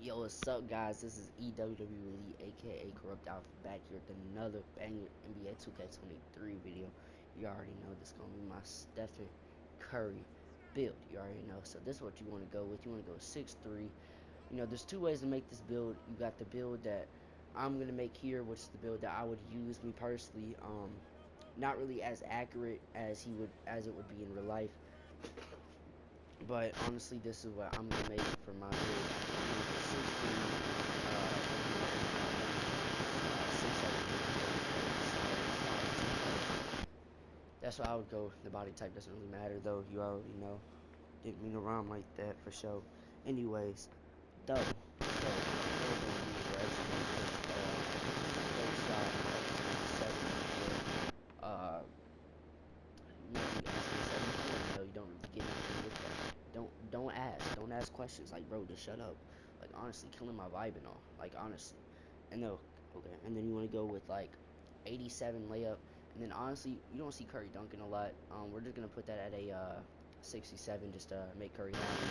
Yo, what's up, guys? This is EWW Elite, aka Corrupt Alpha, back here with another banger NBA 2K23 video. You already know this is gonna be my Stephen Curry build. You already know. So this is what you want to go with. You want to go 6'3". You know, there's two ways to make this build. You got the build that I'm gonna make here, which is the build that I would use me personally. Not really as accurate as it would be in real life, but honestly, this is what I'm gonna make for my build. I'm gonna go 6'3", that's what I would go. The body type doesn't really matter, though. You already know. Didn't mean to rhyme like that for sure. Anyways, though, uh, no, you don't really get anything with that. Don't ask questions. Like, bro, just shut up. Like, honestly, killing my vibe and all. Like, honestly, and then okay, and then you want to go with like 87 layup, and then honestly, you don't see Curry dunking a lot. We're just gonna put that at a 67 just to make Curry happy.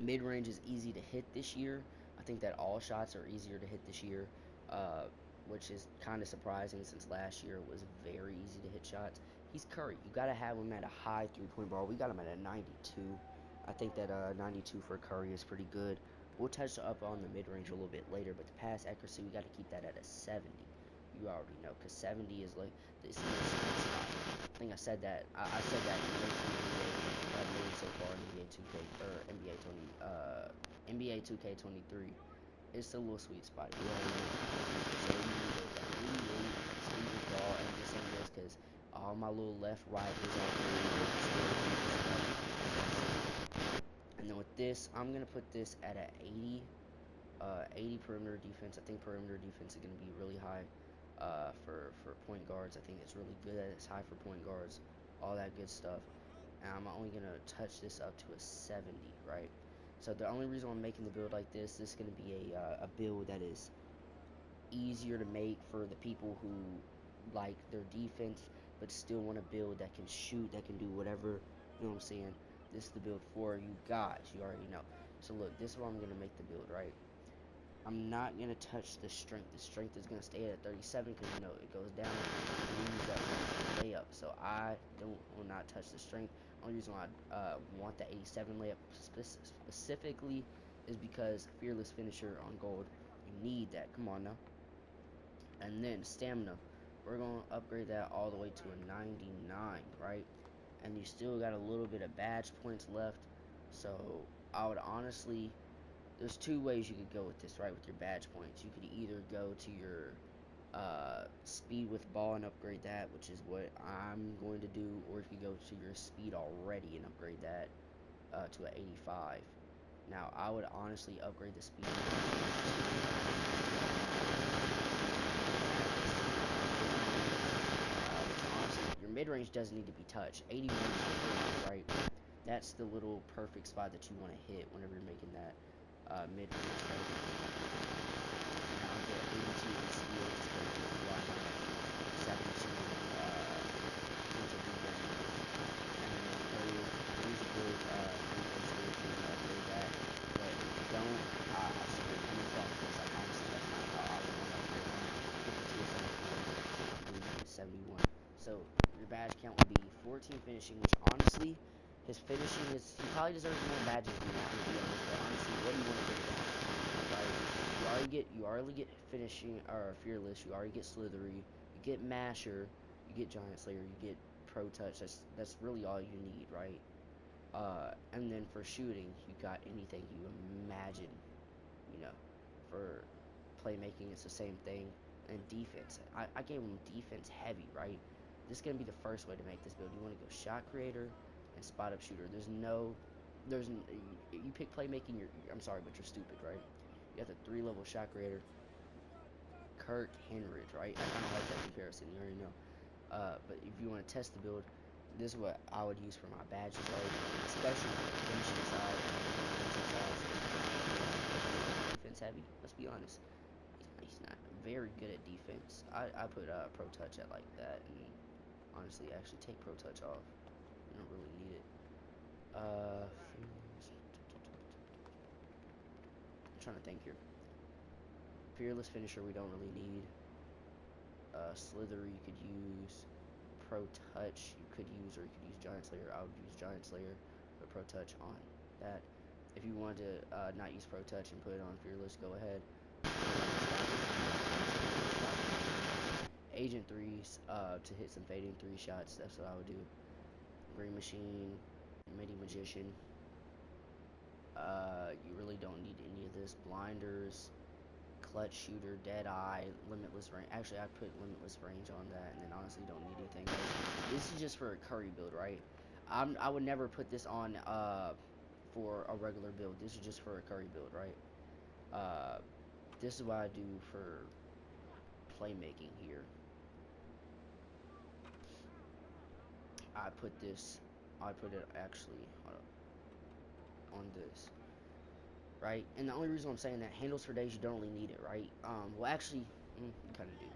Mid range is easy to hit this year. I think that all shots are easier to hit this year, uh, which is kind of surprising since last year it was very easy to hit shots. He's Curry. You got to have him at a high 3-point bar. We got him at a 92. I think that 92 for Curry is pretty good. We'll touch up on the mid range a little bit later, but the pass accuracy, we got to keep that at a 70. You already know, because 70 is like this. I think I said that. I said that made so far in NBA 2K or NBA 2K23. It's a little sweet spot. You know what I mean? So you need to really speed the ball and just saying this because all my little left right is all and then with this, I'm gonna put this at a 80. 80 perimeter defense. I think perimeter defense is going to be really high for point guards. I think it's really good that it's high for point guards, all that good stuff. And I'm only going to touch this up to a 70, right? So the only reason I'm making the build like this is going to be a build that is easier to make for the people who like their defense but still want to build that can shoot, that can do whatever. You know what I'm saying? This is the build for you guys. You already know. So look, this is where I'm going to make the build, right? I'm not going to touch the strength. The strength is going to stay at 37 because, you know, it goes down and lose that layup. So I will not touch the strength. Only reason why I want the 87 layup specifically is because fearless finisher on gold. You need that. Come on now. And then stamina. We're going to upgrade that all the way to a 99, right? And you still got a little bit of badge points left. So I would honestly, there's two ways you could go with this, right? With your badge points, you could either go to your speed with ball and upgrade that, which is what I'm going to do, or you could go to your speed already and upgrade that to an 85. Now, I would honestly upgrade the speed. Honestly, your mid range doesn't need to be touched. 81 is right. That's the little perfect spot that you want to hit whenever you're making that mid range. Now I get 82 in speed, just because why not? 72 defensive rebound. And then 30 is a good defensive upgrade that. But don't I swear you don't, because like honestly that's not how I would want to upgrade him. 71. So your badge count would be 14 finishing, which honestly his finishing is, he probably deserves more badges than that, to be honest. But honestly, what do you want to get down? Right? You already get finishing or fearless. You already get slithery. You get masher. You get giant slayer. You get pro touch. That's really all you need, right? And then for shooting, you got anything you imagine. You know, for playmaking, it's the same thing. And defense, I gave him defense heavy, right? This is gonna be the first way to make this build. You want to go shot creator and spot up shooter. You pick playmaking. I'm sorry, but you're stupid, right? You got the 3-level shot creator, Kirk Henridge, right? I kind of like that comparison. You already know. But if you want to test the build, this is what I would use for my badges, right? Especially for the finishing side and defense heavy. Let's be honest. He's not very good at defense. I put pro touch at like that, and honestly, actually take pro touch off. You don't really need it. trying to think here. Fearless Finisher we don't really need. Slither you could use. Pro Touch you could use, or you could use Giant Slayer. I would use Giant Slayer, put Pro Touch on that. If you want to not use Pro Touch and put it on Fearless, go ahead. Agent 3s to hit some fading 3 shots. That's what I would do. Green Machine, Midi Magician. You really don't need any of this. Blinders, Clutch Shooter, Dead Eye, Limitless Range. Actually, I'd put Limitless Range on that, and then honestly don't need anything else. This is just for a curry build, right? I would never put this on for a regular build. This is just for a curry build, right? This is what I do for playmaking here. I put it actually on this, right? And the only reason I'm saying that, handles for days, you don't really need it, right? Well, actually, you kind of do.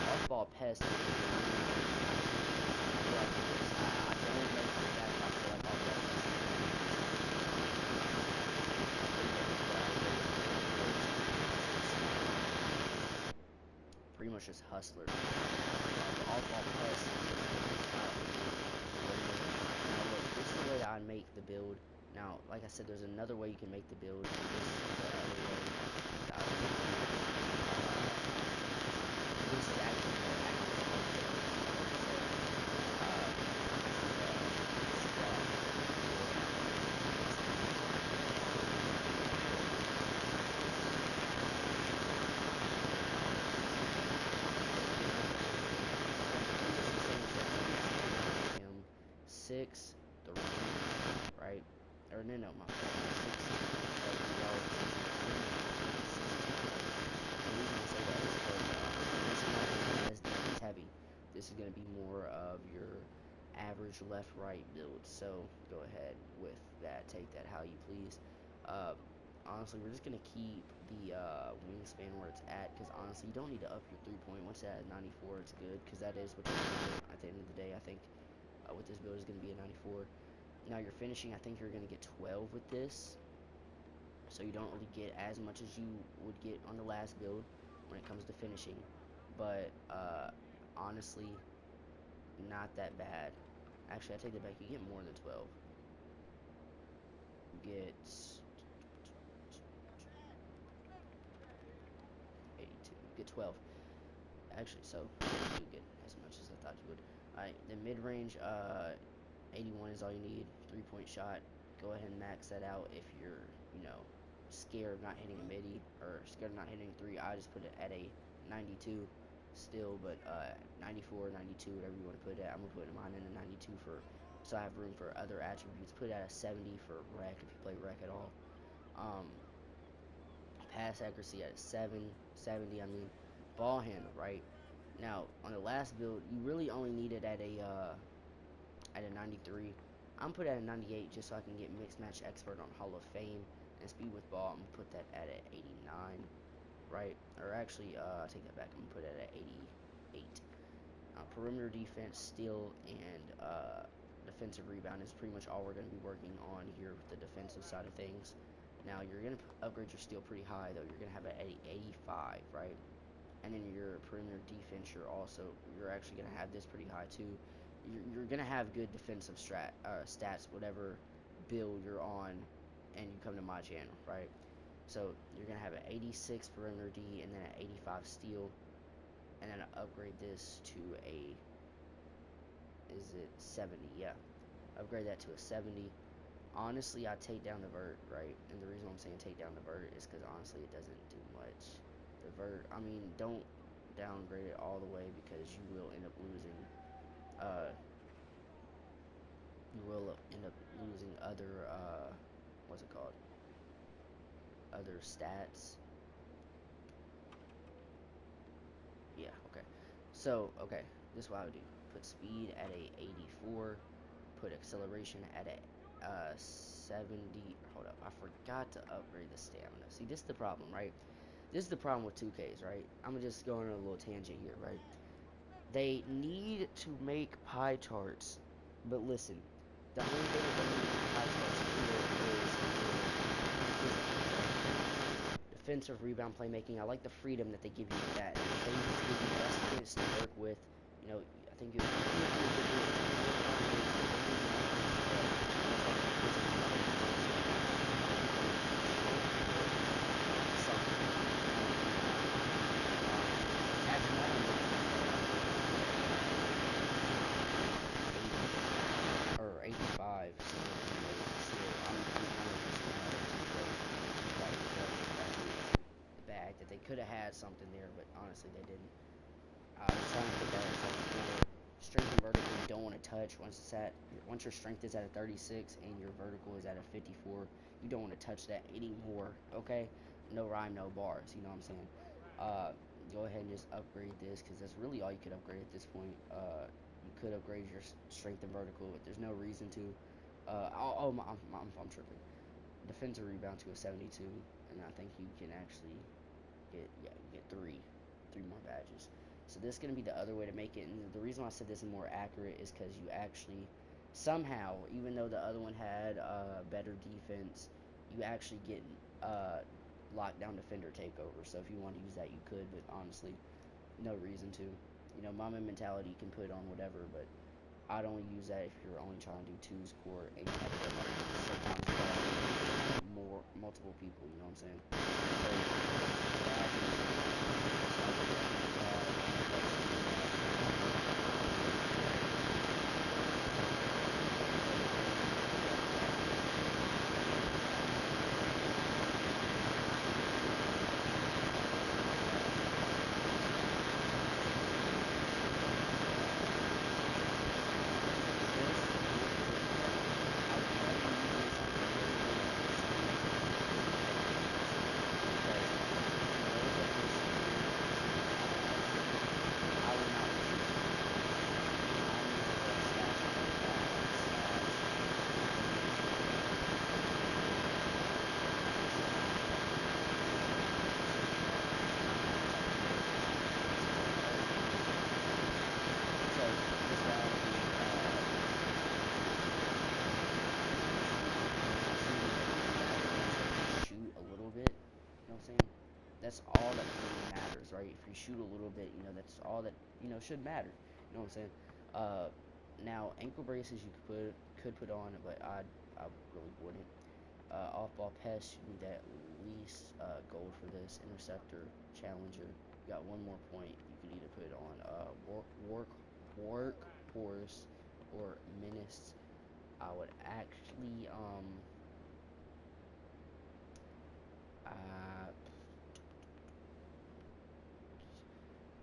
Off-ball pest. Pretty much just hustler. Off-ball pest. Now look, this is the way that I make the build. Now, like I said, there's another way you can make the build. This is actually six, the right? Or no, my heavy. This is going to be more of your average left-right build. So go ahead with that. Take that how you please. Honestly, we're just going to keep the wingspan where it's at, because honestly, you don't need to up your 3-point. Once it's at 94, it's good, because that is what you're doing at the end of the day. I think with this build is going to be a 94. Now your finishing, I think you're going to get 12 with this, so you don't really get as much as you would get on the last build when it comes to finishing, but honestly, not that bad. Actually, I take that back. You get more than 12. You get 82. You get 12. Actually, so you get as much as I thought you would. Alright, the mid-range, 81 is all you need. 3-point shot. Go ahead and max that out if you're, scared of not hitting a midi, or scared of not hitting 3. I just put it at a 92 still, but 94, 92, whatever you want to put it at. I'm going to put mine in a 92 so I have room for other attributes. Put it at a 70 for rec if you play rec at all. Pass accuracy at a 70, I mean. Ball handle, right? Now, on the last build, you really only need it at a 93. I'm put at a 98 just so I can get mixed match expert on Hall of Fame. And speed with ball, I'm gonna put that at an 89, right? Or actually, I take that back. I'm gonna put it at 88. Perimeter defense, steal, and defensive rebound is pretty much all we're going to be working on here with the defensive side of things. Now, you're going to upgrade your steal pretty high, though. You're going to have it at 85, right? And then your perimeter defense, you're actually going to have this pretty high, too. You're going to have good defensive stats, whatever build you're on, and you come to my channel, right? So, you're going to have an 86 perimeter D, and then an 85 steal. And then I upgrade this to a, is it 70? Yeah, upgrade that to a 70. Honestly, I take down the vert, right? And the reason I'm saying take down the vert is because honestly it doesn't do much. The vert, I mean, don't downgrade it all the way, because you will end up losing other what's it called, other stats. Yeah, okay. So, okay. This is what I would do. Put speed at a 84. Put acceleration at a 70. Hold up, I forgot to upgrade the stamina. See, this is the problem, right? This is the problem with 2Ks, right? I'm gonna just go on a little tangent here, right? They need to make pie charts, but listen, the only thing that they need to make pie charts for is defensive rebound playmaking. I like the freedom that they give you with that. They need to give you less points to work with. You know, I think it would or 85. The bag that they could have had something there, but honestly they didn't. I was trying to put that at 74. Strength and vertical you don't want to touch once your strength is at a 36 and your vertical is at a 54. You don't want to touch that anymore. Okay, no rhyme, no bars. You know what I'm saying? Go ahead and just upgrade this because that's really all you could upgrade at this point. You could upgrade your strength and vertical, but there's no reason to. I'm tripping. Defensive rebound to a 72, and I think you can actually get three more badges. So this is going to be the other way to make it, and the reason why I said this is more accurate is because you actually somehow, even though the other one had better defense, you actually get lockdown defender takeover. So if you want to use that, you could, but honestly, no reason to. You know, mama mentality you can put on whatever, but I'd only use that if you're only trying to do twos core and you have to sometimes more multiple people. You know what I'm saying? That's all that really matters, right? If you shoot a little bit, you know, that's all that, you know, should matter. You know what I'm saying? Now, ankle braces you could put on, but I really wouldn't. Off-ball pass, you need at least gold for this. Interceptor, challenger. You got one more point. You can either put on work horse or menace. I would actually uh,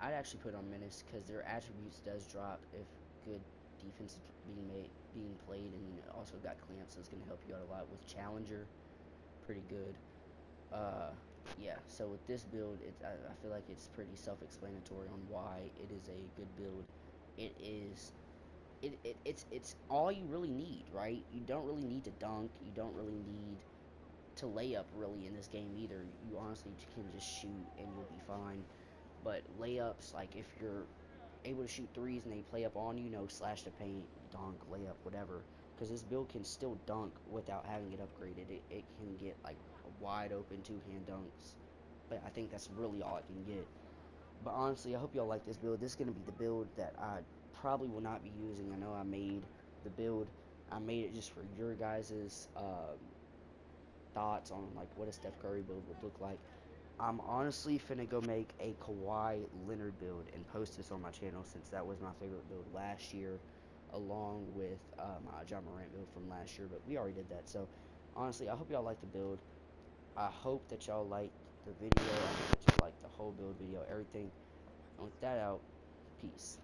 I'd actually put on menace because their attributes does drop if good defense is being played, and also got clamp, so it's gonna help you out a lot. With challenger, pretty good. Uh, yeah. So with this build, I feel like it's pretty self-explanatory on why it is a good build. It is. It's all you really need, right? You don't really need to dunk. You don't really need to lay up really in this game either. You honestly can just shoot and you'll be fine. But layups, like if you're able to shoot threes and they play up on you, no, slash the paint, dunk, layup, whatever. Because this build can still dunk without having it upgraded. It can get like wide open two-hand dunks. But I think that's really all it can get. But honestly, I hope y'all like this build. This is going to be the build that I probably will not be using. I know I made the build. I made it just for your guys's thoughts on like what a Steph Curry build would look like. I'm honestly finna go make a Kawhi Leonard build and post this on my channel since that was my favorite build last year, along with my John Morant build from last year. But we already did that. So honestly, I hope y'all like the build. I hope that y'all liked the video. I hope that y'all liked the whole build video, everything. And with that out, peace.